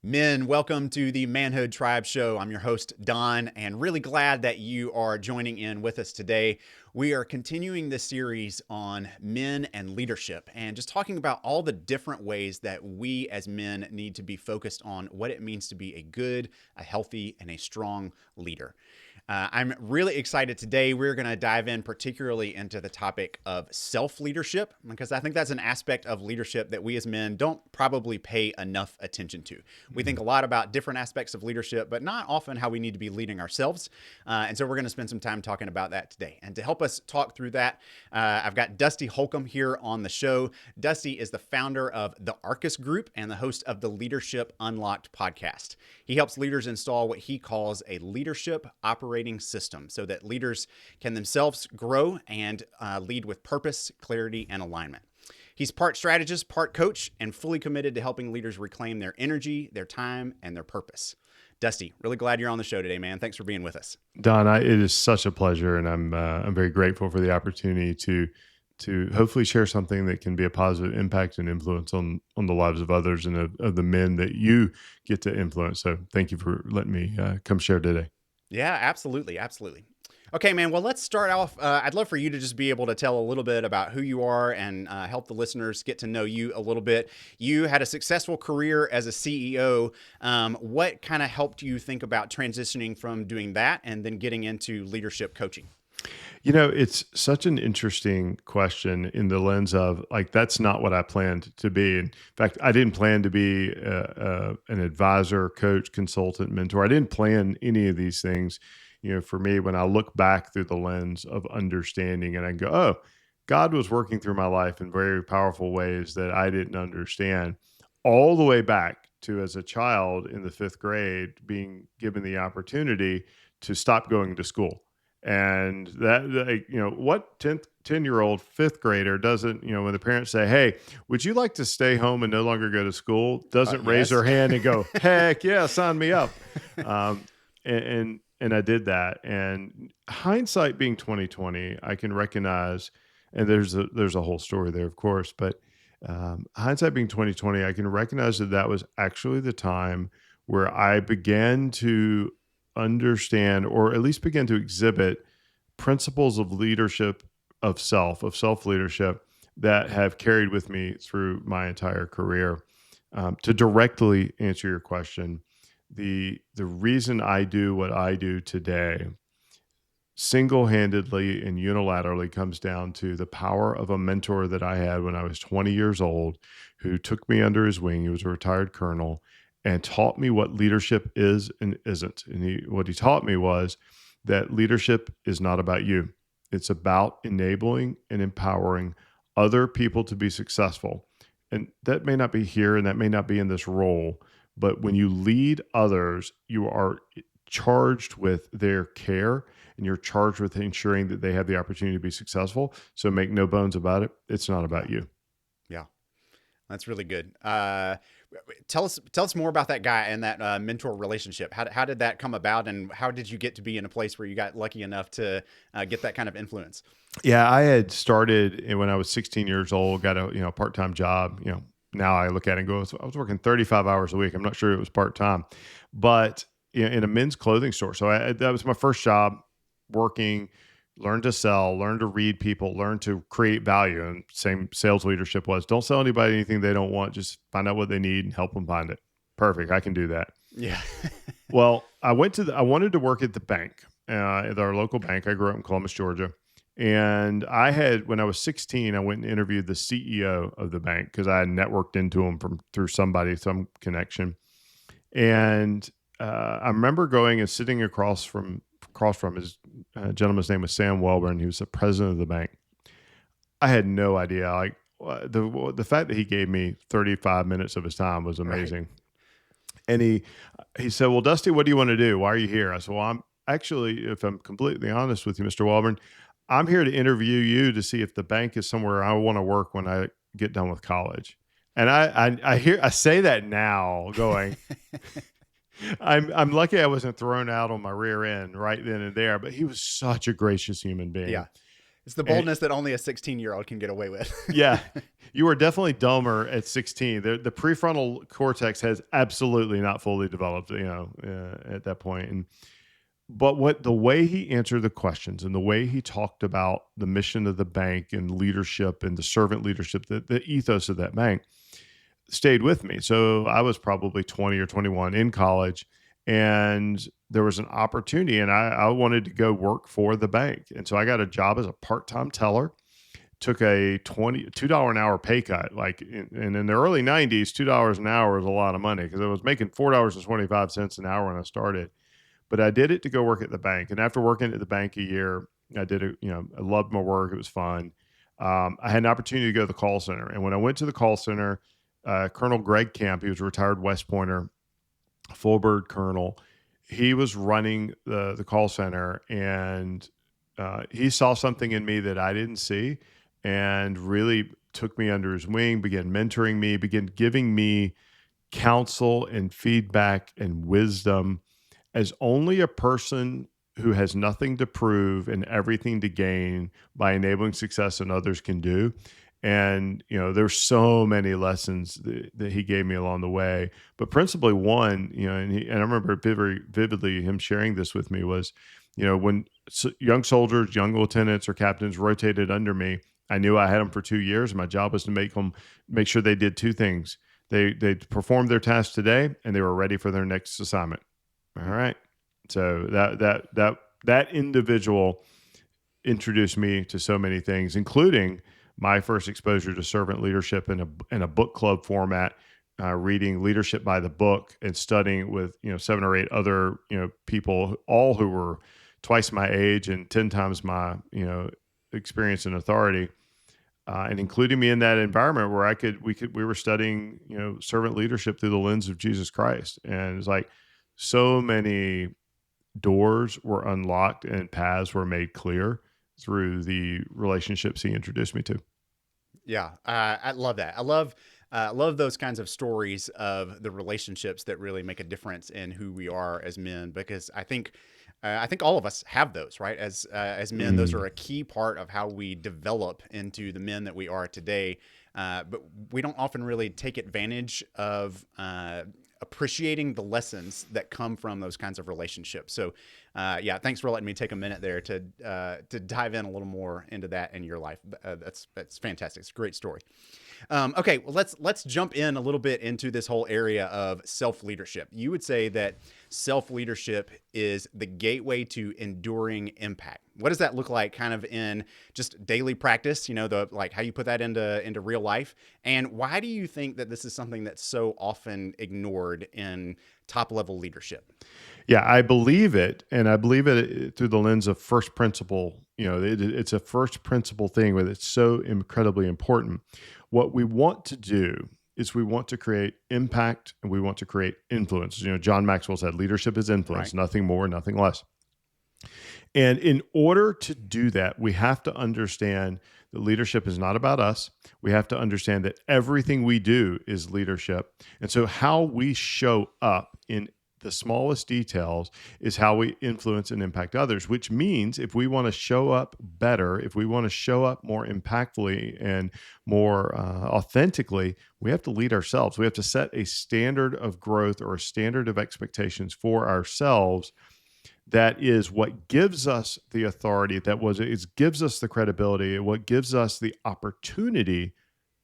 Men, welcome to the Manhood Tribe Show. I'm your host, Don, and really glad that you are joining in with us today. We are continuing this series on men and leadership and just talking about all the different ways that we as men need to be focused on what it means to be a good, a healthy, and a strong leader. I'm really excited today. We're going to dive in particularly into the topic of self-leadership because I think that's an aspect of leadership that we as men don't probably pay enough attention to. We think a lot about different aspects of leadership, but not often how we need to be leading ourselves. And so we're going to spend some time talking about that today. And to help us talk through that, I've got Dusty Holcomb here on the show. Dusty is the founder of the Arcus Group and the host of the Leadership Unlocked podcast. He helps leaders install what he calls a leadership operating system so that leaders can themselves grow and lead with purpose, clarity, and alignment. He's part strategist, part coach, and fully committed to helping leaders reclaim their energy, their time, and their purpose. Dusty, really glad you're on the show today, man. Thanks for being with us. Don, it is such a pleasure, and I'm very grateful for the opportunity to hopefully share something that can be a positive impact and influence on the lives of others and of the men that you get to influence. So thank you for letting me come share today. Yeah, absolutely. Absolutely. Okay, man. Well, let's start off. I'd love for you to just be able to tell a little bit about who you are and help the listeners get to know you a little bit. You had a successful career as a CEO. What kind of helped you think about transitioning from doing that and then getting into leadership coaching? You know, it's such an interesting question in the lens of like, that's not what I planned to be. In fact, I didn't plan to be an advisor, coach, consultant, mentor. I didn't plan any of these things. You know, for me, when I look back through the lens of understanding and I go, oh, God was working through my life in very powerful ways that I didn't understand, all the way back to as a child in the fifth grade, being given the opportunity to stop going to school. And that, like, you know, what 10-year-old fifth grader doesn't, you know, when the parents say, hey, would you like to stay home and no longer go to school? Doesn't raise Yes. their hand and go, heck yeah, sign me up. And I did that. And hindsight being 2020, I can recognize, and there's a whole story there, of course, but hindsight being 2020, I can recognize that was actually the time where I began to understand, or at least begin to exhibit, principles of leadership, of self-leadership that have carried with me through my entire career. To directly answer your question, the reason I do what I do today single-handedly and unilaterally comes down to the power of a mentor that I had when I was 20 years old, who took me under his wing. He was a retired colonel and taught me what leadership is and isn't. And what he taught me was that leadership is not about you. It's about enabling and empowering other people to be successful. And that may not be here and that may not be in this role, but when you lead others, you are charged with their care and you're charged with ensuring that they have the opportunity to be successful. So make no bones about it. It's not about you. Yeah, that's really good. Tell us more about that guy and that mentor relationship. How did that come about, and how did you get to be in a place where you got lucky enough to get that kind of influence? Yeah, I had started when I was 16 years old, got a part-time job. Now I look at it and go, I was working 35 hours a week. I'm not sure it was part-time, but in a men's clothing store. So that was my first job, working, learn to sell, learn to read people, learn to create value. And same sales leadership was, don't sell anybody anything they don't want. Just find out what they need and help them find it. Perfect. I can do that. Yeah. Well, I wanted to work at the bank, at our local bank. I grew up in Columbus, Georgia. And when I was 16, I went and interviewed the CEO of the bank because I had networked into him through somebody, some connection. And I remember going and sitting across from his gentleman's name was Sam Welburn. He was the president of the bank. I had no idea. Like the fact that he gave me 35 minutes of his time was amazing. Right. And he said, well, Dusty, what do you want to do? Why are you here? I said, well, I'm actually, if I'm completely honest with you, Mr. Welburn, I'm here to interview you to see if the bank is somewhere I want to work when I get done with college. And I say that now going, I'm lucky I wasn't thrown out on my rear end right then and there, but he was such a gracious human being. Yeah. It's the And boldness that only a 16-year-old can get away with. yeah, you are definitely dumber at 16. The prefrontal cortex has absolutely not fully developed, at that point. And but what the way he answered the questions and the way he talked about the mission of the bank and leadership and the servant leadership, the ethos of that bank stayed with me. So I was probably 20 or 21 in college, and there was an opportunity, and I wanted to go work for the bank. And so I got a job as a part-time teller, took a $2 an hour pay cut. And in the early 90s, $2 an hour was a lot of money because I was making $4.25 an hour when I started. But I did it to go work at the bank. And after working at the bank a year, I loved my work. It was fun. I had an opportunity to go to the call center. And when I went to the call center, Colonel Greg Camp, he was a retired West Pointer, full bird colonel. He was running the call center, and he saw something in me that I didn't see, and really took me under his wing, began mentoring me, began giving me counsel and feedback and wisdom as only a person who has nothing to prove and everything to gain by enabling success in others can do. And, there's so many lessons that he gave me along the way, but principally one, and I remember very vividly him sharing this with me was, when young soldiers, young lieutenants or captains rotated under me, I knew I had them for 2 years. My job was to make sure they did two things. They performed their task today, and they were ready for their next assignment. All right. So that individual introduced me to so many things, including my first exposure to servant leadership in a book club format, reading Leadership by the Book and studying with 7 or 8 other people, all who were twice my age and 10 times my experience and authority, and including me in that environment where we were studying servant leadership through the lens of Jesus Christ. And it's like so many doors were unlocked and paths were made clear through the relationships he introduced me to. Yeah, I love that. I love those kinds of stories of the relationships that really make a difference in who we are as men, because I think all of us have those, right? As men, those are Mm. a key part of how we develop into the men that we are today. But we don't often really take advantage of appreciating the lessons that come from those kinds of relationships. So, yeah, thanks for letting me take a minute there to dive in a little more into that in your life. That's fantastic. It's a great story. Okay, well, let's jump in a little bit into this whole area of self-leadership. You would say that self-leadership is the gateway to enduring impact. What does that look like kind of in just daily practice, like how you put that into real life? And why do you think that this is something that's so often ignored in top level leadership? Yeah, I believe it, and I believe it through the lens of first principle. It's a first principle thing, but it's so incredibly important. What we want to do is we want to create impact and we want to create influence. John Maxwell said, "Leadership is influence, Right. nothing more, nothing less." And in order to do that, we have to understand that leadership is not about us. We have to understand that everything we do is leadership. And so, how we show up in the smallest details is how we influence and impact others, which means if we want to show up better, if we want to show up more impactfully and more authentically, we have to lead ourselves. We have to set a standard of growth or a standard of expectations for ourselves. That is what gives us the authority, it gives us the credibility, what gives us the opportunity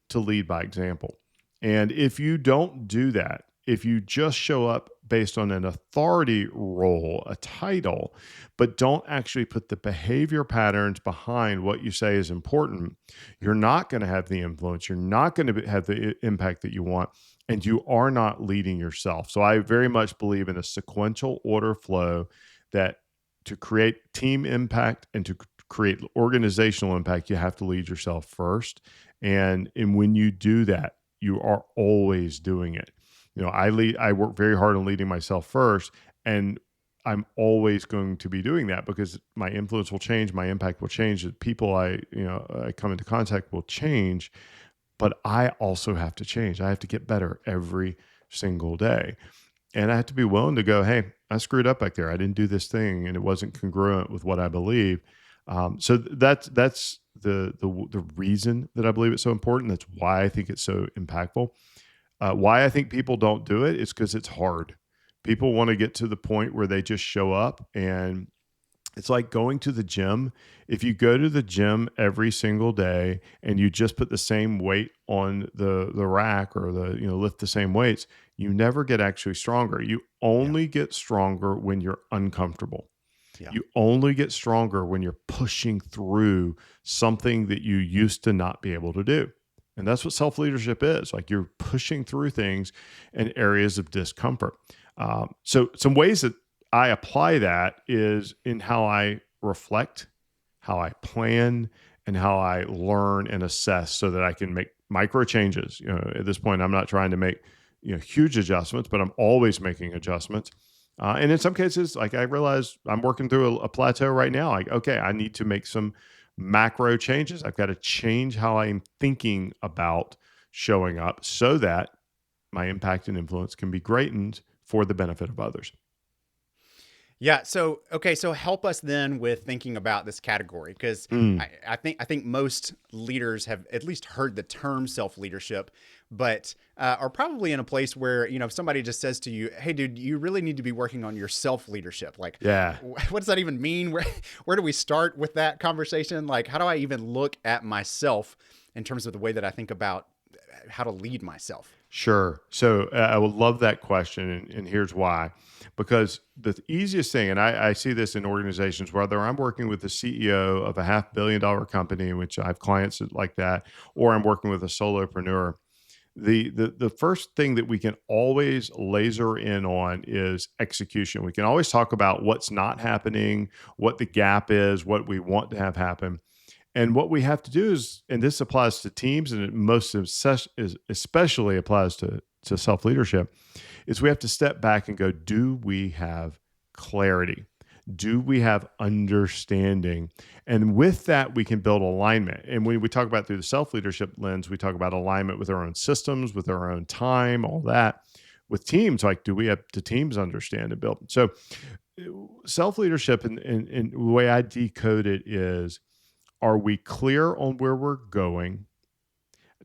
to lead by example. And if you don't do that, if you just show up based on an authority role, a title, but don't actually put the behavior patterns behind what you say is important, you're not going to have the influence. You're not going to have the impact that you want, and you are not leading yourself. So I very much believe in a sequential order flow that to create team impact and to create organizational impact, you have to lead yourself first. And when you do that, you are always doing it. I work very hard on leading myself first, and I'm always going to be doing that because my influence will change, my impact will change, the people I come into contact will change, but I also have to change. I have to get better every single day. And I have to be willing to go, hey, I screwed up back there. I didn't do this thing and it wasn't congruent with what I believe. That's the reason that I believe it's so important. That's why I think it's so impactful. Why I think people don't do it is because it's hard. People want to get to the point where they just show up, and it's like going to the gym. If you go to the gym every single day and you just put the same weight on the rack, or lift the same weights, you never get actually stronger. You Yeah. only get stronger when you're uncomfortable. Yeah. You only get stronger when you're pushing through something that you used to not be able to do. And that's what self leadership is. Like, you're pushing through things in areas of discomfort. So, some ways that I apply that is in how I reflect, how I plan, and how I learn and assess so that I can make micro changes. At this point, I'm not trying to make huge adjustments, but I'm always making adjustments. And in some cases, like, I realize I'm working through a plateau right now. Like, okay, I need to make some macro changes. I've got to change how I'm thinking about showing up so that my impact and influence can be greatened for the benefit of others. Yeah. So okay. So help us then with thinking about this category, because Mm, I think most leaders have at least heard the term self leadership, but are probably in a place where, if somebody just says to you, "Hey, dude, you really need to be working on your self leadership." Like, yeah, what does that even mean? Where do we start with that conversation? Like, how do I even look at myself in terms of the way that I think about how to lead myself? sure. So I would love that question. And here's why. Because the easiest thing, and I see this in organizations, whether I'm working with the CEO of a $500 million company, in which I have clients like that, or I'm working with a solopreneur, the first thing that we can always laser in on is execution. We can always talk about what's not happening, what the gap is, what we want to have happen. And what we have to do is, and this applies to teams, and especially applies to self leadership, is we have to step back and go, do we have clarity? Do we have understanding? And with that, we can build alignment. And when we talk about through the self leadership lens, we talk about alignment with our own systems, with our own time, all that. With teams, like, do we have the teams understand and build? So, self leadership, and the way I decode it is, are we clear on where we're going?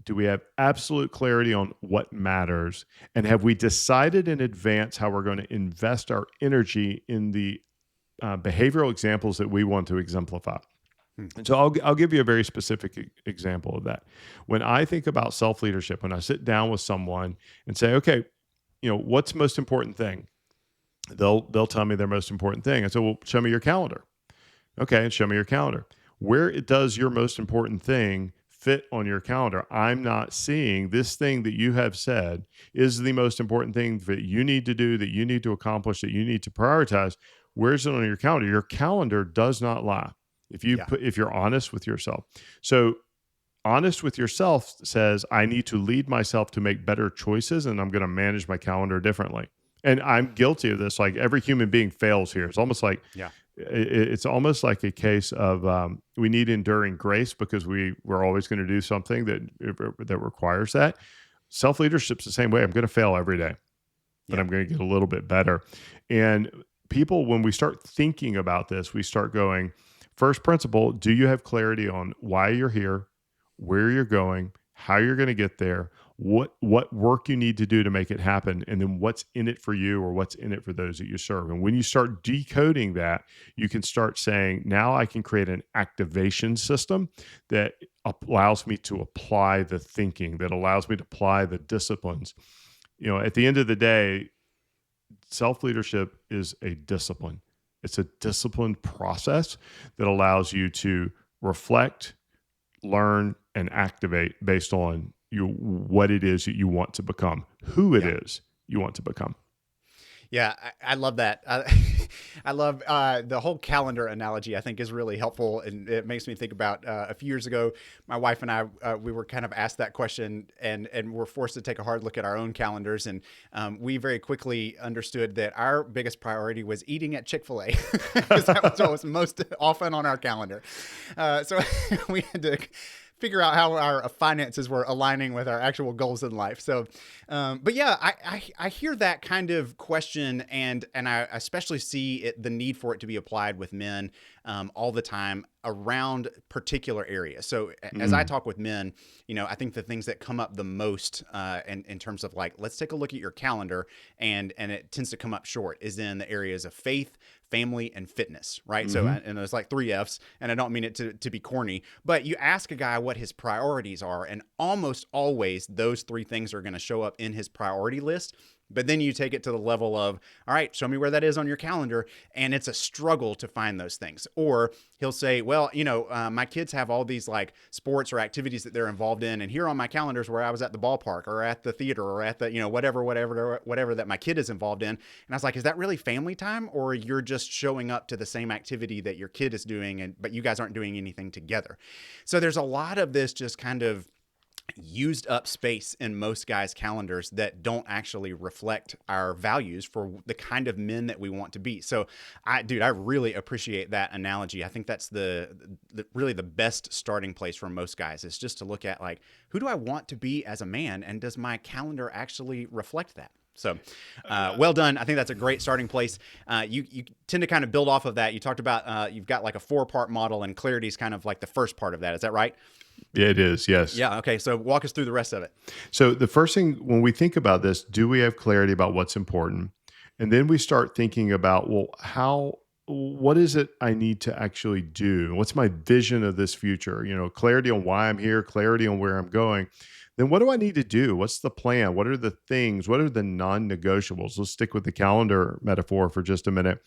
Do we have absolute clarity on what matters? And have we decided in advance how we're going to invest our energy in the behavioral examples that we want to exemplify? Hmm. And so I'll give you a very specific example of that. When I think about self leadership, when I sit down with someone and say, okay, what's the most important thing? They'll tell me their most important thing. I say, well, show me your calendar. Okay, and show me your calendar. Where it does your most important thing fit on your calendar? I'm not seeing this thing that you have said is the most important thing that you need to do, that you need to accomplish, that you need to prioritize. Where's it on your calendar? Your calendar does not lie. Yeah. If you're honest with yourself. So, honest with yourself says, I need to lead myself to make better choices, and I'm going to manage my calendar differently. And I'm guilty of this. Like, every human being fails here. It's almost like Yeah. it's almost like a case of we need enduring grace, because we're always going to do something that requires that. Self leadership's the same way. I'm going to fail every day, but Yeah. I'm going to get a little bit better. And people, when we start thinking about this, we start going, first principle: do you have clarity on why you're here, where you're going, how you're going to get there, what work you need to do to make it happen, and then what's in it for you, or what's in it for those that you serve? And when you start decoding that, you can start saying, now I can create an activation system that allows me to apply the thinking, that allows me to apply the disciplines. At the end of the day, self leadership is a discipline. It's a disciplined process that allows you to reflect, learn, and activate based on what it is that you want to become, who it Yeah. is you want to become. Yeah, I love that. I love the whole calendar analogy. I think is really helpful, and it makes me think about a few years ago. My wife and I we were kind of asked that question, and we're forced to take a hard look at our own calendars, and we very quickly understood that our biggest priority was eating at Chick-fil-A, because that was what was most often on our calendar. So we had to figure out how our finances were aligning with our actual goals in life. So, but yeah, I hear that kind of question, and I especially see the need for it to be applied with men all the time. around particular areas. So as I Mm. talk with men, I think the things that come up the most in terms of like, let's take a look at your calendar, and it tends to come up short, is in the areas of faith, family, and fitness, right? So, Hmm. and there's like 3 F's, and I don't mean it to be corny, but you ask a guy what his priorities are, and almost always those 3 things are going to show up in his priority list. But then you take it to the level of, all right, show me where that is on your calendar. And it's a struggle to find those things. Or he'll say, well, my kids have all these like sports or activities that they're involved in. And here on my calendars where I was at the ballpark or at the theater or at the, whatever that my kid is involved in. And I was like, is that really family time? Or you're just showing up to the same activity that your kid is doing, but you guys aren't doing anything together? So there's a lot of this just kind of used up space in most guys' calendars that don't actually reflect our values for the kind of men that we want to be. So I really appreciate that analogy. I think that's the really the best starting place for most guys, is just to look at like, who do I want to be as a man, and does my calendar actually reflect that? So, well done. I think that's a great starting place. You tend to kind of build off of that. You talked about you've got like a 4-part model, and clarity is kind of like the first part of that. Is that right? Yeah, it is. Yes. Yeah. Okay. So walk us through the rest of it. So the first thing when we think about this, do we have clarity about what's important? And then we start thinking about, well, what is it I need to actually do? What's my vision of this future? Clarity on why I'm here, clarity on where I'm going. Then what do I need to do? What's the plan? What are the things? What are the non-negotiables? Let's stick with the calendar metaphor for just a minute.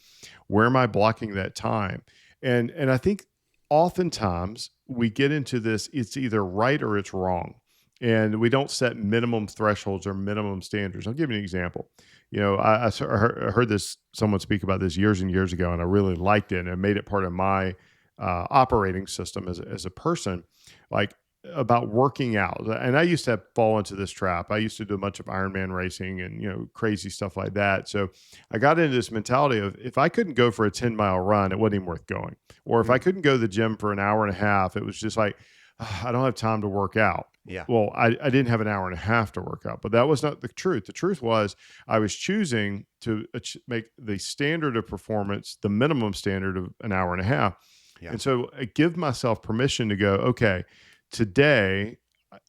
Where am I blocking that time? And I think oftentimes we get into this, it's either right or it's wrong. And we don't set minimum thresholds or minimum standards. I'll give you an example. I heard this, someone speak about this years and years ago, and I really liked it, and it made it part of my operating system as a person, like about working out. And I used to fall into this trap. I used to do a bunch of Ironman racing and, crazy stuff like that. So I got into this mentality of, if I couldn't go for a 10-mile run, it wasn't even worth going. Or if I couldn't go to the gym for an hour and a half, it was just like, I don't have time to work out. Yeah. Well, I didn't have an hour and a half to work out, but that was not the truth. The truth was I was choosing to make the standard of performance the minimum standard of an hour and a half. Yeah. And so I give myself permission to go, okay, today,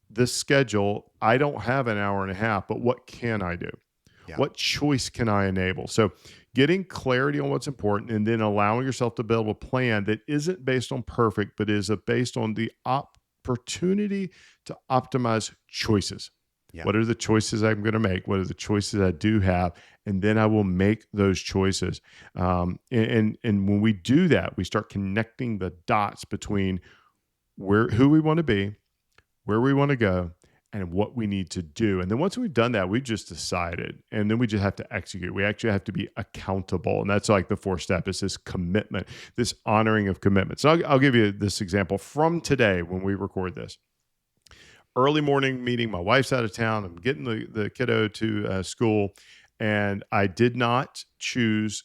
this schedule, I don't have an hour and a half, but what can I do? Yeah. What choice can I enable? So getting clarity on what's important, and then allowing yourself to build a plan that isn't based on perfect, but is based on the opportunity to optimize choices. Yeah. What are the choices I'm going to make? What are the choices I do have? And then I will make those choices. And when we do that, we start connecting the dots between who we want to be, where we want to go, and what we need to do. And then once we've done that, we just decided, and then we just have to execute. We actually have to be accountable. And that's like the 4th step, is this commitment, this honoring of commitment. So I'll give you this example from today when we record this. Early morning meeting. My wife's out of town. I'm getting the kiddo to school, and I did not choose.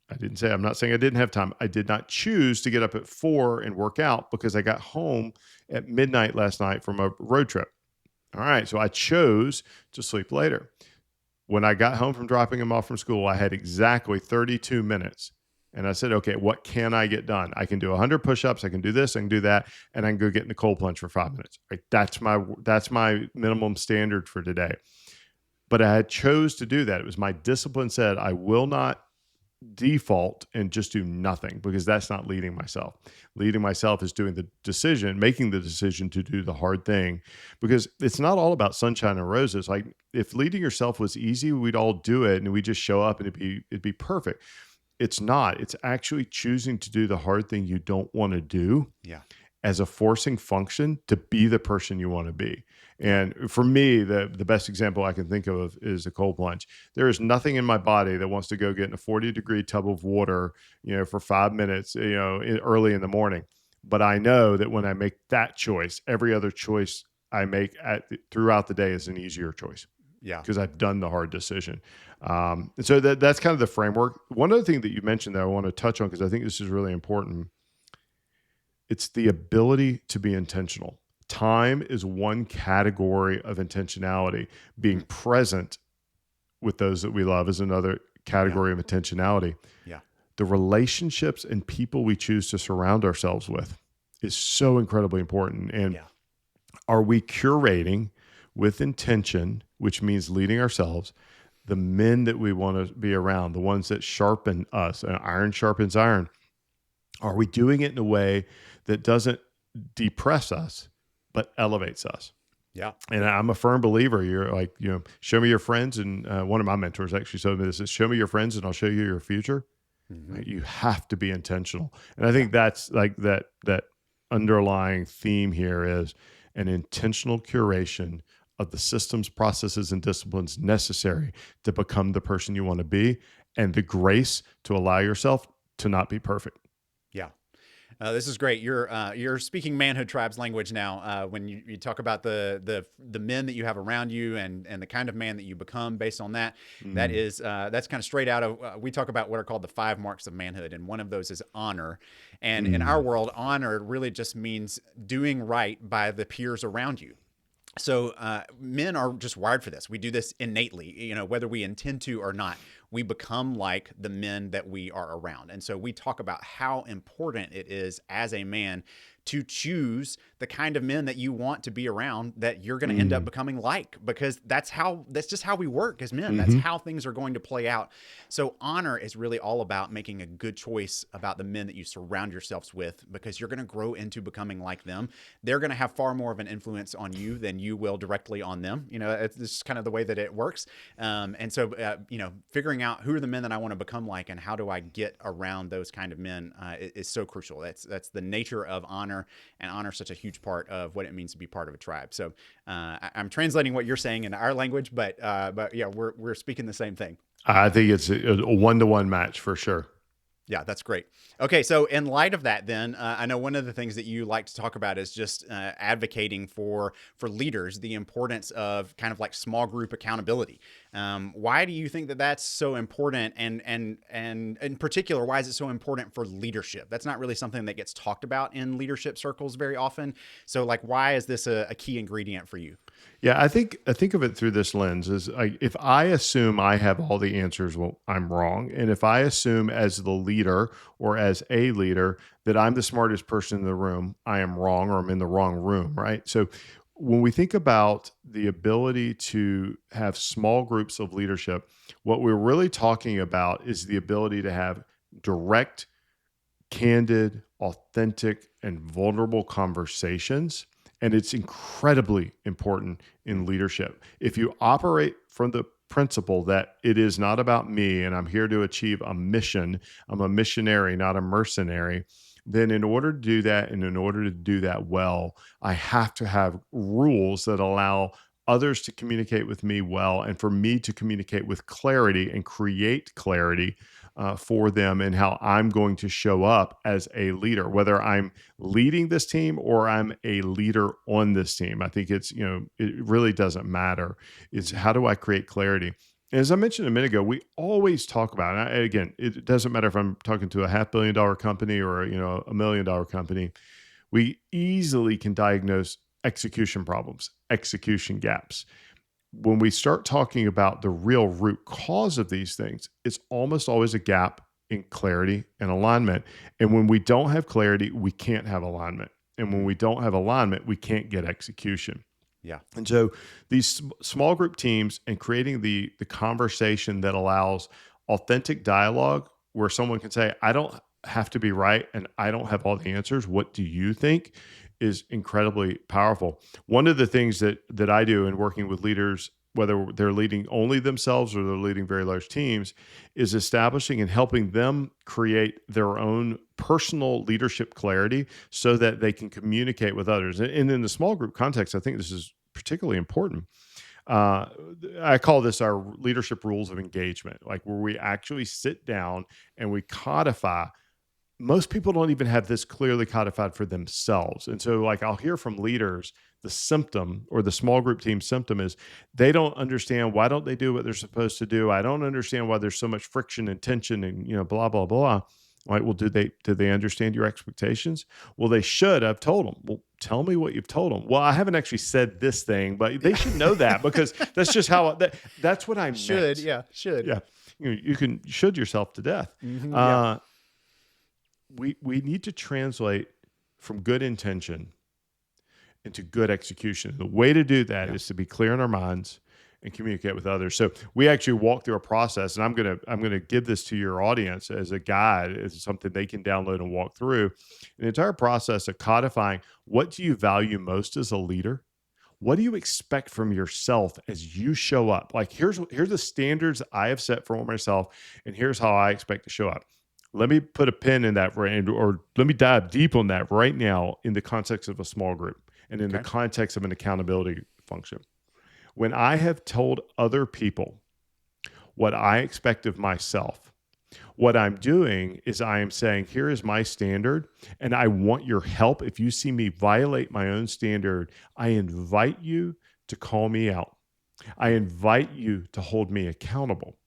I'm not saying I didn't have time. I did not choose to get up at 4 and work out because I got home at midnight last night from a road trip. All right. So I chose to sleep later. When I got home from dropping him off from school, I had exactly 32 minutes. And I said, okay, what can I get done? I can do 100 push-ups. I can do this. I can do that. And I can go get in the cold plunge for 5 minutes. Right? That's my minimum standard for today. But I had chose to do that. It was my discipline said, I will not default and just do nothing, because that's not leading myself. Leading myself is making the decision to do the hard thing, because it's not all about sunshine and roses. Like, if leading yourself was easy, we'd all do it and we just show up and it'd be perfect. It's not. It's actually choosing to do the hard thing you don't want to do. Yeah. As a forcing function to be the person you want to be. And for me, the best example I can think of is a cold plunge. There is nothing in my body that wants to go get in a 40-degree tub of water, for 5 minutes, early in the morning. But I know that when I make that choice, every other choice I make throughout the day is an easier choice. Yeah. Because I've done the hard decision. And so that's kind of the framework. One other thing that you mentioned that I want to touch on, because I think this is really important, it's the ability to be intentional. Time is one category of intentionality. Being present with those that we love is another category of intentionality. Yeah. the relationships and people we choose to surround ourselves with is so incredibly important. And Yeah. are we curating with intention, which means leading ourselves, the men that we want to be around, the ones that sharpen us, iron sharpens iron? Are we doing it in a way that doesn't depress us, but elevates us? Yeah. And I'm a firm believer. You're like, show me your friends. And one of my mentors actually told me this is show me your friends and I'll show you your future. Hmm. Right? You have to be intentional. And I Yeah. think that's like that underlying theme here is an intentional curation of the systems, processes, and disciplines necessary to become the person you want to be, and the grace to allow yourself to not be perfect. Yeah. This is great. You're speaking Manhood Tribe's language now. When you talk about the men that you have around you and the kind of man that you become based on that, Mm, that's kind of straight out of we talk about what are called the 5 marks of manhood, and one of those is honor. And in our mm, world, honor really just means doing right by the peers around you. So men are just wired for this. We do this innately, whether we intend to or not. We become like the men that we are around. And so we talk about how important it is as a man to choose the kind of men that you want to be around, that you're going to end up mm, becoming like, because that's just how we work as men. That's mhm, how things are going to play out. So honor is really all about making a good choice about the men that you surround yourselves with, because you're going to grow into becoming like them. They're going to have far more of an influence on you than you will directly on them. It's just kind of the way that it works. And so, figuring out who are the men that I want to become like, and how do I get around those kind of men is so crucial. That's the nature of honor, and honor is such a huge part of what it means to be part of a tribe. So I'm translating what you're saying into our language, but yeah, we're speaking the same thing. I think it's a one-to-one match for sure. Yeah, that's great. Okay, so in light of that, then I know one of the things that you like to talk about is just advocating for leaders the importance of kind of like small group accountability. Why do you think that that's so important, and in particular, why is it so important for leadership? That's not really something that gets talked about in leadership circles very often. So, like, why is this a key ingredient for you? Yeah, I think of it through this lens is like if I assume I have all the answers, well, I'm wrong. And if I assume as the leader or as a leader that I'm the smartest person in the room, I am wrong, or I'm in the wrong room, right? So when we think about the ability to have small groups of leadership, what we're really talking about is the ability to have direct, candid, authentic, and vulnerable conversations. And it's incredibly important in leadership. If you operate from the principle that it is not about me and I'm here to achieve a mission, I'm a missionary, not a mercenary, then in order to do that and in order to do that well, I have to have rules that allow others to communicate with me well, and for me to communicate with clarity and create clarity for them, and how I'm going to show up as a leader, whether I'm leading this team or I'm a leader on this team. I think it really doesn't matter. It's Mm-hmm. how do I create clarity? As I mentioned a minute ago, we always talk about, and again, it doesn't matter if I'm talking to a $500 million company or $1 million company. We easily can diagnose execution problems, execution gaps. When we start talking about the real root cause of these things, it's almost always a gap in clarity and alignment. And when we don't have clarity, we can't have alignment. And when Mm-hmm. we don't have alignment, we can't get execution. Yeah. And so these small group teams and creating the conversation that allows authentic dialogue where someone can say, I don't have to be right and I don't have all the answers. What do you think? Is incredibly powerful. One of the things that I do in working with leaders, whether they're leading only themselves or they're leading very large teams, is establishing and helping them create their own personal leadership clarity so that they can communicate with others. And in the small group context, I think this is particularly important. Uh, I call this our leadership rules of engagement, like where we actually sit down and we codify. Most people don't even have this clearly codified for themselves. And so, like, I'll hear from leaders, the symptom or the small group team symptom is they don't understand, why don't they do what they're supposed to do? I don't understand why there's so much friction and tension and, blah, blah, blah. Like, well, did they understand your expectations? Well, they should. I've told them. Well, tell me what you've told them. Well, I haven't actually said this thing, but they should know that because that's just how that's what I Should, meant. yeah, should. Yeah. You should yourself to death. Yep. We need to translate from good intention into good execution. The way to do that is to be clear in our minds and communicate with others. So we actually walk through a process, and I'm gonna give this to your audience as a guide. It's something they can download and walk through. An entire process of codifying what do you value most as a leader? What do you expect from yourself as you show up? Like here's the standards I have set for myself, and here's how I expect to show up. Let me put a pin in that, or let me dive deep on that right now in the context of a small group and in the context of an accountability function. When I have told other people what I expect of myself, what I'm doing is I am saying, here is my standard, and I want your help. If you see me violate my own standard, I invite you to call me out. I invite you to hold me accountable.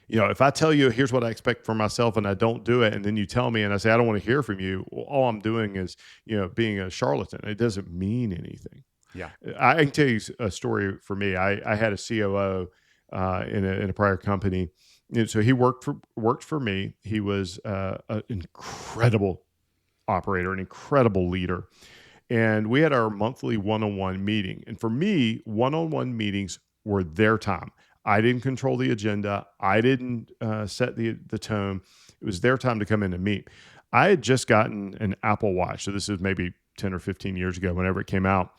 If I tell you, here's what I expect for myself, and I don't do it, and then you tell me and I say, I don't want to hear from you, well, all I'm doing is, being a charlatan. It doesn't mean anything. Yeah. I can tell you a story for me. I had a COO in a prior company. So he worked for me. He was an incredible operator, an incredible leader. And we had our monthly one-on-one meeting. And for me, one-on-one meetings were their time. I didn't control the agenda. I didn't set the tone. It was their time to come in and meet. I had just gotten an Apple Watch. So this is maybe 10 or 15 years ago, whenever it came out.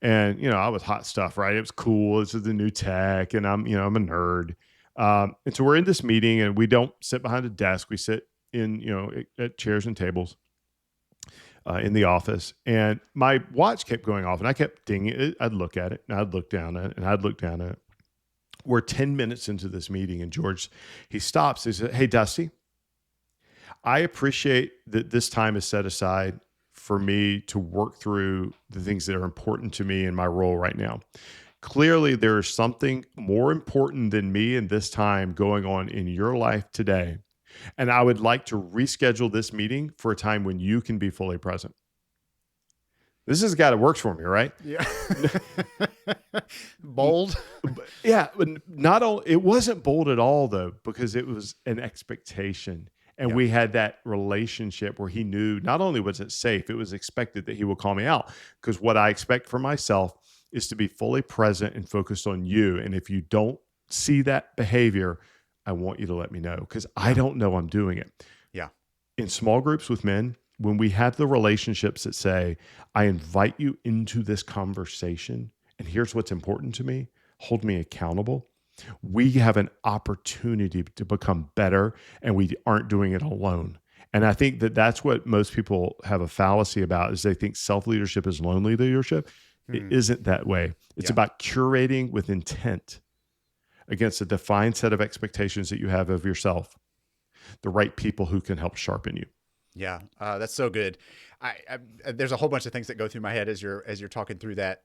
And, I was hot stuff, right? It was cool. This is the new tech. And I'm a nerd. And so we're in this meeting, and we don't sit behind a desk. We sit in, at chairs and tables in the office. And my watch kept going off, and I kept dinging it. I'd look at it, and I'd look down at it, and I'd look down at it. We're 10 minutes into this meeting, and George, he stops. He says, hey, Dusty, I appreciate that this time is set aside for me to work through the things that are important to me in my role right now. Clearly, there is something more important than me in this time going on in your life today. And I would like to reschedule this meeting for a time when you can be fully present. This is a guy that works for me, right? Yeah. Bold. Yeah. But it wasn't bold at all, though, because it was an expectation. And we had that relationship where he knew not only was it safe, it was expected that he would call me out, because what I expect for myself is to be fully present and focused on you. And if you don't see that behavior, I want you to let me know, because I don't know I'm doing it. Yeah. In small groups with men, when we have the relationships that say, I invite you into this conversation, and here's what's important to me, hold me accountable, we have an opportunity to become better, and we aren't doing it alone. And I think that that's what most people have a fallacy about, is they think self-leadership is lonely leadership. It isn't that way. It's about curating with intent against a defined set of expectations that you have of yourself, the right people who can help sharpen you. Yeah, that's so good. There's a whole bunch of things that go through my head as you're talking through that.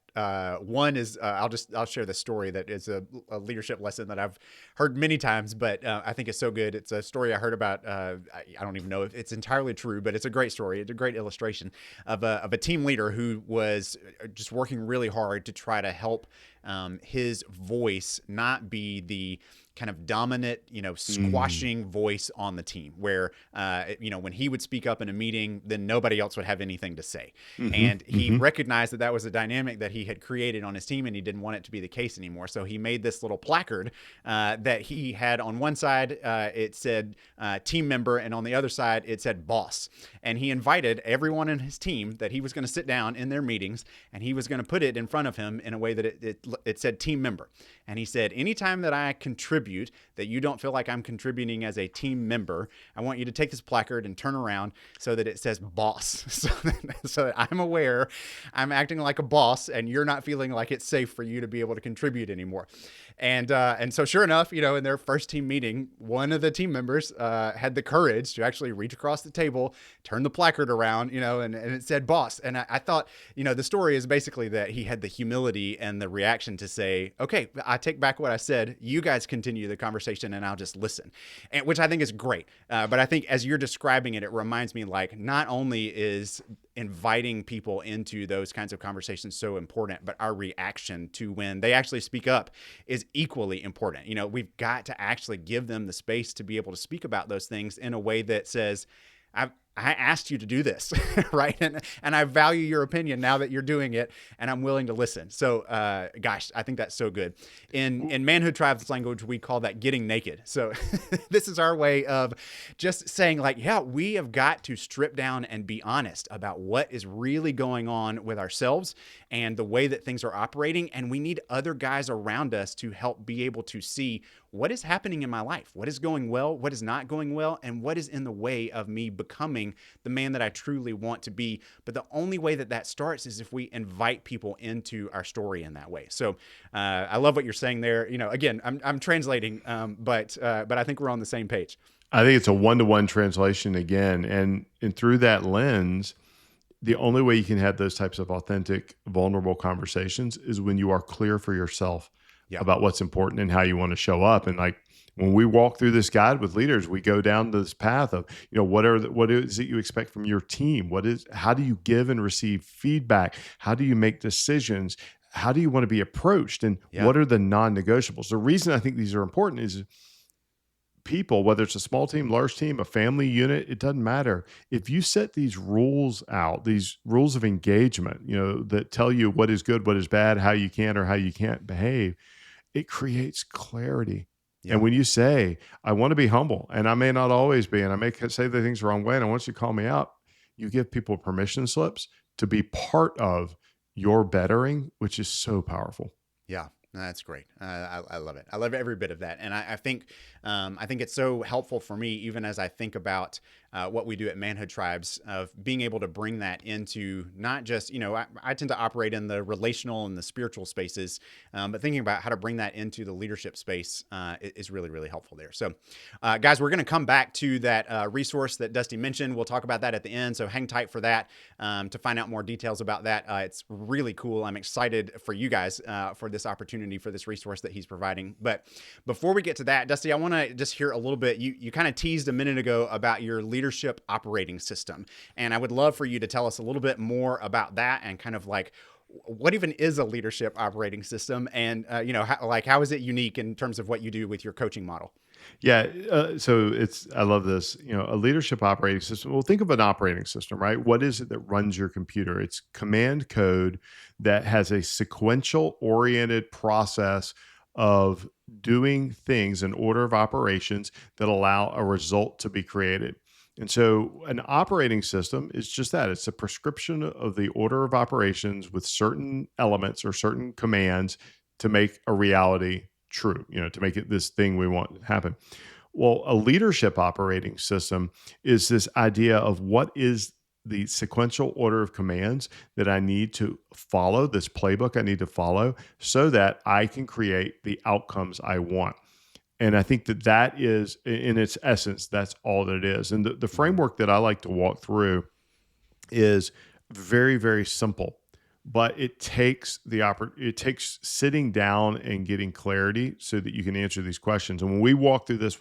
One is I'll share the story that is a leadership lesson that I've heard many times, but I think it's so good. It's a story I heard about. I don't even know if it's entirely true, but it's a great story. It's a great illustration of a team leader who was just working really hard to try to help his voice not be the kind of dominant, squashing voice on the team, where, when he would speak up in a meeting, then nobody else would have anything to say. And he recognized that was a dynamic that he had created on his team, and he didn't want it to be the case anymore. So he made this little placard that he had on one side, it said team member, and on the other side, it said boss. And he invited everyone in his team that he was going to sit down in their meetings, and he was going to put it in front of him in a way that it said team member. And he said, anytime that I contribute, that you don't feel like I'm contributing as a team member, I want you to take this placard and turn around so that it says boss. So that I'm aware I'm acting like a boss, and you're not feeling like it's safe for you to be able to contribute anymore. And so sure enough, in their first team meeting, one of the team members had the courage to actually reach across the table, turn the placard around, and it said boss. And I thought, the story is basically that he had the humility and the reaction to say, okay, I take back what I said. You guys continue continue the conversation and I'll just listen, and which I think is great. But I think as you're describing it, it reminds me like not only is inviting people into those kinds of conversations so important, but our reaction to when they actually speak up is equally important. We've got to actually give them the space to be able to speak about those things in a way that says, I asked you to do this, right? And I value your opinion now that you're doing it, and I'm willing to listen. So, gosh, I think that's so good. In Manhood Tribes language, we call that getting naked. So this is our way of just saying like, yeah, we have got to strip down and be honest about what is really going on with ourselves and the way that things are operating. And we need other guys around us to help be able to see what is happening in my life, what is going well, what is not going well, and what is in the way of me becoming the man that I truly want to be. But the only way that that starts is if we invite people into our story in that way. So I love what you're saying there. Again, I'm translating, but I think we're on the same page. I think it's a one-to-one translation again, and through that lens, the only way you can have those types of authentic, vulnerable conversations is when you are clear for yourself about what's important and how you want to show up. And like when we walk through this guide with leaders, we go down this path of, what is it you expect from your team? How do you give and receive feedback? How do you make decisions? How do you want to be approached? And what are the non-negotiables? The reason I think these are important is people, whether it's a small team, large team, a family unit, it doesn't matter. If you set these rules out, these rules of engagement, that tell you what is good, what is bad, how you can or how you can't behave, it creates clarity. Yeah. And when you say, I want to be humble, and I may not always be, and I may say the things the wrong way, and I want you to call me out, you give people permission slips to be part of your bettering, which is so powerful. Yeah. That's great. I love it. I love every bit of that. And I think it's so helpful for me, even as I think about what we do at Manhood Tribes, of being able to bring that into not just, I tend to operate in the relational and the spiritual spaces, but thinking about how to bring that into the leadership space is really, really helpful there. So guys, we're going to come back to that resource that Dusty mentioned. We'll talk about that at the end. So hang tight for that to find out more details about that. It's really cool. I'm excited for you guys for this opportunity, for this resource that he's providing. But before we get to that, Dusty, I want to just hear a little bit. You kind of teased a minute ago about your leadership operating system. And I would love for you to tell us a little bit more about that and kind of like what even is a leadership operating system, and how is it unique in terms of what you do with your coaching model? Yeah. So I love this, a leadership operating system. Well, think of an operating system, right? What is it that runs your computer? It's command code that has a sequential oriented process of doing things in order of operations that allow a result to be created. And so an operating system is just that. It's a prescription of the order of operations with certain elements or certain commands to make a reality true, to make it this thing we want to happen. Well, a leadership operating system is this idea of what is the sequential order of commands that I need to follow, this playbook I need to follow so that I can create the outcomes I want. And I think that is, in its essence, that's all that it is. And the framework that I like to walk through is very, very simple, but it takes sitting down and getting clarity so that you can answer these questions. And when we walk through this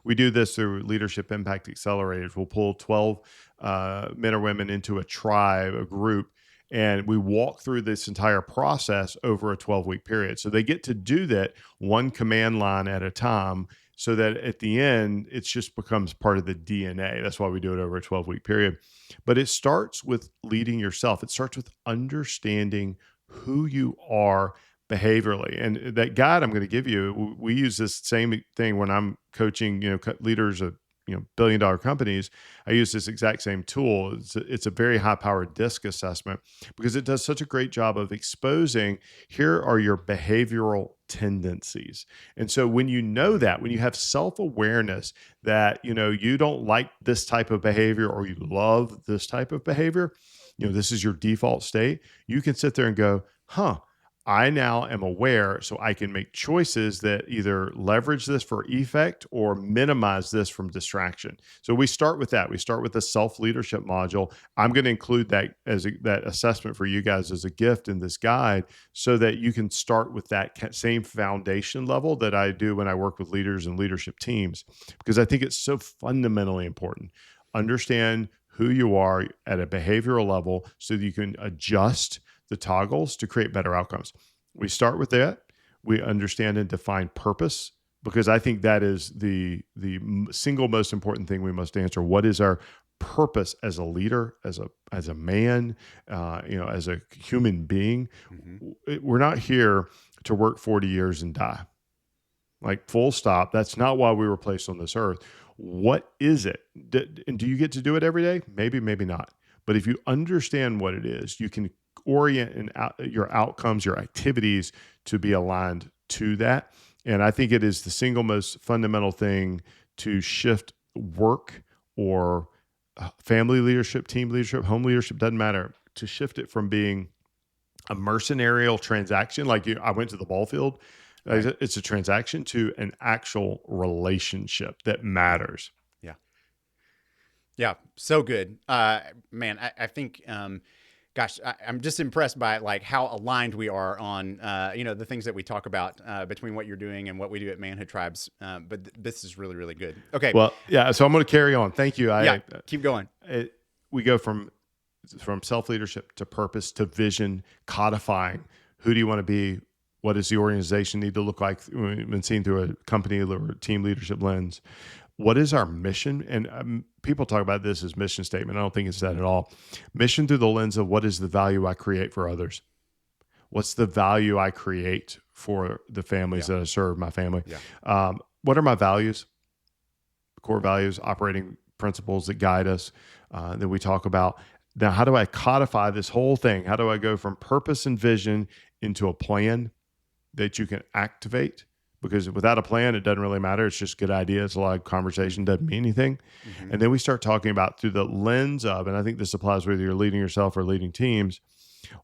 we do this through Leadership Impact Accelerators. We'll pull 12 men or women into a tribe, a group, and we walk through this entire process over a 12-week period. So they get to do that one command line at a time so that at the end, it just becomes part of the DNA. That's why we do it over a 12-week period. But it starts with leading yourself. It starts with understanding who you are behaviorally. And that guide I'm going to give you, we use this same thing when I'm coaching, leaders of billion-dollar companies. I use this exact same tool. It's a very high-powered DISC assessment because it does such a great job of exposing, here are your behavioral tendencies. And so when you know that, when you have self-awareness that, you don't like this type of behavior or you love this type of behavior, this is your default state, you can sit there and go, I now am aware, so I can make choices that either leverage this for effect or minimize this from distraction. So we start with that. We start with the self-leadership module. I'm going to include that as that assessment for you guys as a gift in this guide, so that you can start with that same foundation level that I do when I work with leaders and leadership teams, because I think it's so fundamentally important. Understand who you are at a behavioral level so that you can adjust the toggles to create better outcomes. We start with that. We understand and define purpose, because I think that is the single most important thing we must answer. What is our purpose as a leader, as a man, as a human being? We're not here to work 40 years and die. Like, full stop. That's not why we were placed on this earth. What is it? And do you get to do it every day? Maybe, maybe not. But if you understand what it is, you can orient your outcomes, your activities to be aligned to that. And I think it is the single most fundamental thing to shift work or family leadership, team leadership, home leadership, doesn't matter, to shift it from being a mercenarial transaction, like I went to the ball field. Right. It's a transaction, to an actual relationship that matters. Yeah. Yeah. So good. Man, I think, gosh, I'm just impressed by like how aligned we are on, the things that we talk about between what you're doing and what we do at Manhood Tribes. But this is really, really good. Okay. Well, yeah. So I'm going to carry on. Thank you. Keep going. We go from self-leadership to purpose to vision, codifying. Who do you want to be? What does the organization need to look like when seen through a company or team leadership lens? What is our mission? And people talk about this as mission statement. I don't think it's that at all. Mission through the lens of what is the value I create for others? What's the value I create for the families that I serve, my family? Yeah. What are my values? Core values, operating principles that guide us, that we talk about. Now, how do I codify this whole thing? How do I go from purpose and vision into a plan that you can activate? Because without a plan, it doesn't really matter. It's just good ideas. A lot of conversation doesn't mean anything. Mm-hmm. And then we start talking about through the lens of, and I think this applies whether you're leading yourself or leading teams,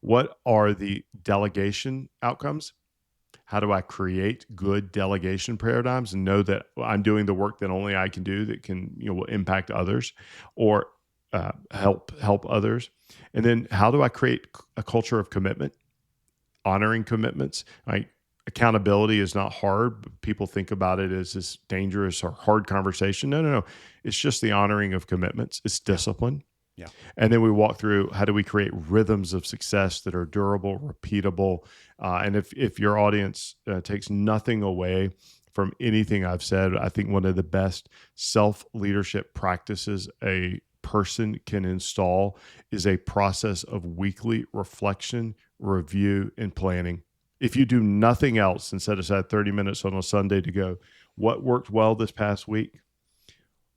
what are the delegation outcomes? How do I create good delegation paradigms and know that I'm doing the work that only I can do that can, will impact others or help others? And then how do I create a culture of commitment, honoring commitments? Like, accountability is not hard. People think about it as this dangerous or hard conversation. No. It's just the honoring of commitments. It's discipline. Yeah. And then we walk through how do we create rhythms of success that are durable, repeatable. And if your audience takes nothing away from anything I've said, I think one of the best self-leadership practices a person can install is a process of weekly reflection, review, and planning. If you do nothing else and set aside 30 minutes on a Sunday to go, what worked well this past week?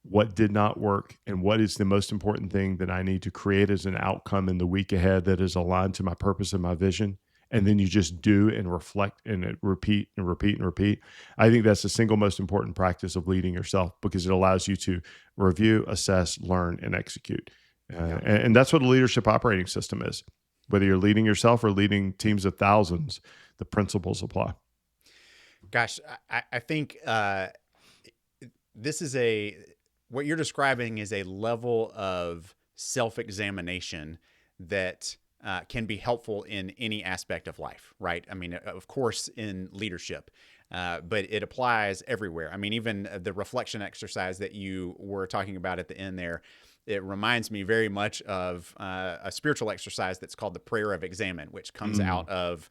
What did not work? And what is the most important thing that I need to create as an outcome in the week ahead that is aligned to my purpose and my vision? And then you just do and reflect and repeat and repeat and repeat. I think that's the single most important practice of leading yourself, because it allows you to review, assess, learn, and execute. And that's what a leadership operating system is. Whether you're leading yourself or leading teams of thousands, the principles apply. Gosh, I think this is what you're describing is a level of self-examination that can be helpful in any aspect of life, right? I mean, of course, in leadership, but it applies everywhere. I mean, even the reflection exercise that you were talking about at the end there, it reminds me very much of a spiritual exercise that's called the prayer of examine, which comes out of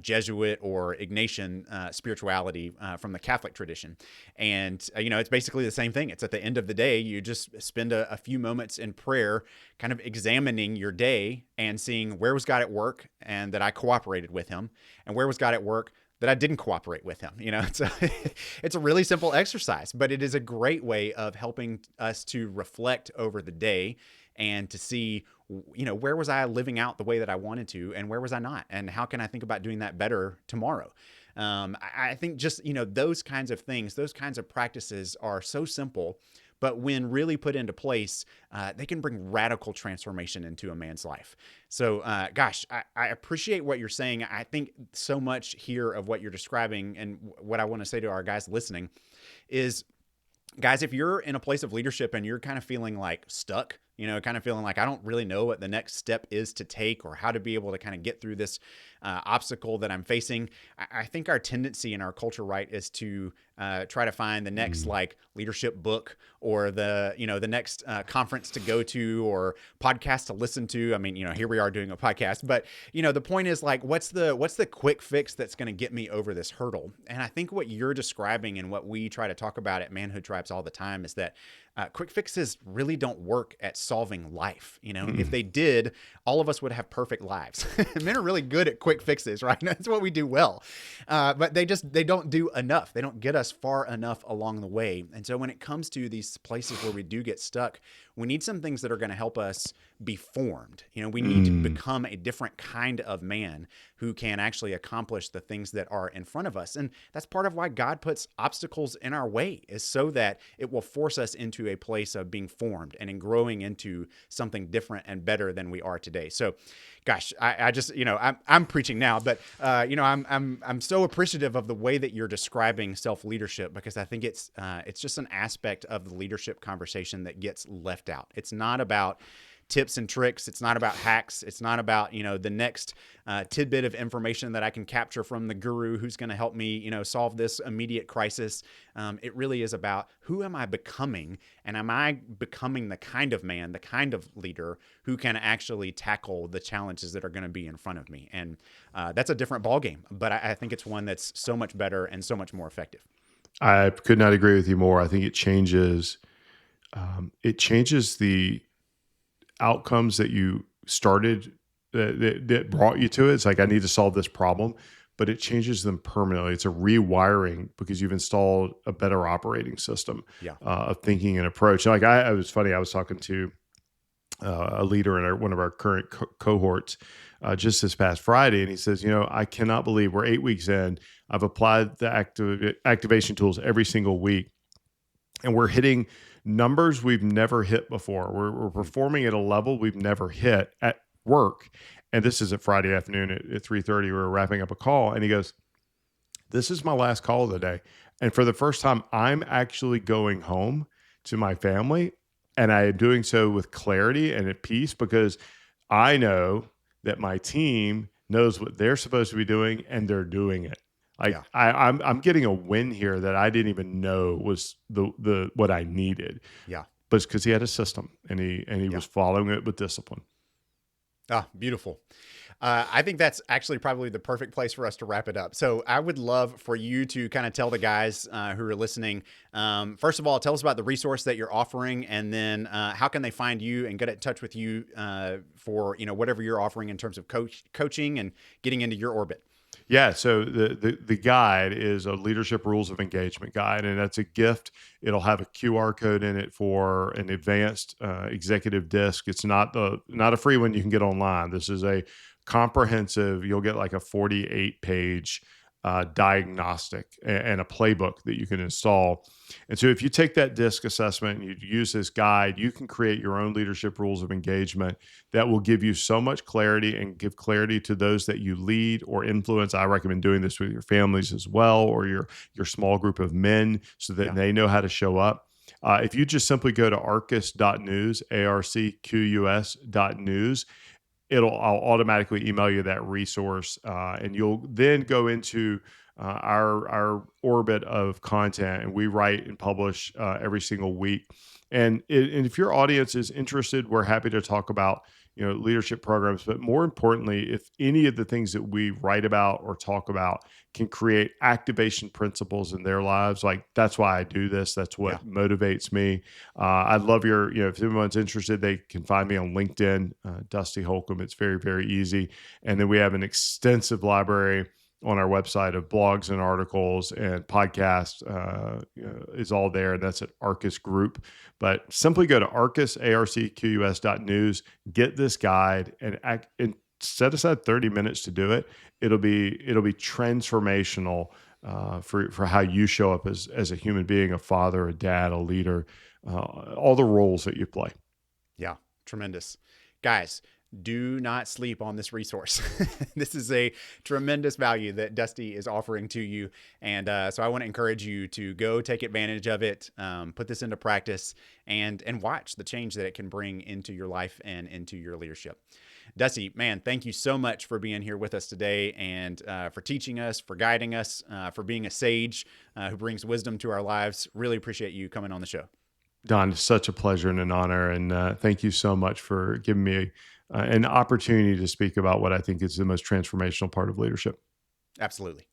Jesuit or Ignatian spirituality from the Catholic tradition. And, it's basically the same thing. It's at the end of the day, you just spend a few moments in prayer, kind of examining your day and seeing where was God at work and that I cooperated with him, and where was God at work that I didn't cooperate with him. It's a really simple exercise, but it is a great way of helping us to reflect over the day and to see, where was I living out the way that I wanted to, and where was I not, and how can I think about doing that better tomorrow? I think just, those kinds of things, those kinds of practices are so simple, but when really put into place, they can bring radical transformation into a man's life. So, gosh, I appreciate what you're saying. I think so much here of what you're describing, and what I want to say to our guys listening is, guys, if you're in a place of leadership and you're kind of feeling like stuck, kind of feeling like I don't really know what the next step is to take or how to be able to kind of get through this obstacle that I'm facing, I think our tendency in our culture, right, is to try to find the next like leadership book, or the next conference to go to, or podcast to listen to. I mean, here we are doing a podcast, but the point is, like, what's the quick fix that's going to get me over this hurdle? And I think what you're describing and what we try to talk about at Manhood Tribes all the time is that quick fixes really don't work at solving life. If they did, all of us would have perfect lives. Men are really good at quick fixes, right? That's what we do well. But they don't do enough. They don't get us far enough along the way. And so when it comes to these places where we do get stuck, we need some things that are going to help us be formed. We need to become a different kind of man who can actually accomplish the things that are in front of us. And that's part of why God puts obstacles in our way, is so that it will force us into a place of being formed and in growing into something different and better than we are today. So, gosh, I just, I'm preaching now, but I'm so appreciative of the way that you're describing self-leadership, because I think it's just an aspect of the leadership conversation that gets left out. It's not about tips and tricks. It's not about hacks. It's not about, the next tidbit of information that I can capture from the guru who's going to help me, solve this immediate crisis. It really is about, who am I becoming? And am I becoming the kind of man, the kind of leader who can actually tackle the challenges that are going to be in front of me? And that's a different ballgame, but I think it's one that's so much better and so much more effective. I could not agree with you more. I think it changes the outcomes that you started, that brought you to it. It's like, I need to solve this problem, but it changes them permanently. It's a rewiring, because you've installed a better operating system of thinking and approach. Like, I was funny. I was talking to a leader in one of our current cohorts just this past Friday, and he says, I cannot believe we're 8 weeks in. I've applied the activation tools every single week, and we're hitting numbers we've never hit before. We're performing at a level we've never hit at work. And this is at Friday afternoon at 3:30. We were wrapping up a call, and he goes, "This is my last call of the day. And for the first time, I'm actually going home to my family, and I am doing so with clarity and at peace, because I know that my team knows what they're supposed to be doing, and they're doing it." Like, I'm getting a win here that I didn't even know was the what I needed. Yeah. But it's because he had a system, and he was following it with discipline. Ah, beautiful. I think that's actually probably the perfect place for us to wrap it up. So I would love for you to kind of tell the guys who are listening, first of all, tell us about the resource that you're offering, and then how can they find you and get in touch with you for whatever you're offering in terms of coaching and getting into your orbit. Yeah, so the guide is a leadership rules of engagement guide, and that's a gift. It'll have a QR code in it for an advanced executive disc. It's not a free one you can get online. This is a comprehensive. You'll get like a 48-page diagnostic and a playbook that you can install. And so if you take that DISC assessment and you use this guide, you can create your own leadership rules of engagement that will give you so much clarity and give clarity to those that you lead or influence. I recommend doing this with your families as well, or your small group of men, so that they know how to show up. If you just simply go to arcus.news, arcqus.news, I'll automatically email you that resource, and you'll then go into our orbit of content, and we write and publish every single week. And if your audience is interested, we're happy to talk about leadership programs. But more importantly, if any of the things that we write about or talk about can create activation principles in their lives, like, that's why I do this. That's what motivates me. I'd love if anyone's interested, they can find me on LinkedIn, Dusty Holcomb. It's very, very easy. And then we have an extensive library on our website of blogs and articles and podcasts is all there. That's at Arcus Group. But simply go to Arcus, arcqus.news, get this guide, and set aside 30 minutes to do it. It'll be transformational for how you show up as a human being, a father, a dad, a leader, all the roles that you play. Yeah, tremendous. Guys, do not sleep on this resource. This is a tremendous value that Dusty is offering to you. And so I want to encourage you to go take advantage of it, put this into practice, and watch the change that it can bring into your life and into your leadership. Dusty, man, thank you so much for being here with us today and for teaching us, for guiding us, for being a sage who brings wisdom to our lives. Really appreciate you coming on the show. Don, it's such a pleasure and an honor. And thank you so much for giving me an opportunity to speak about what I think is the most transformational part of leadership. Absolutely.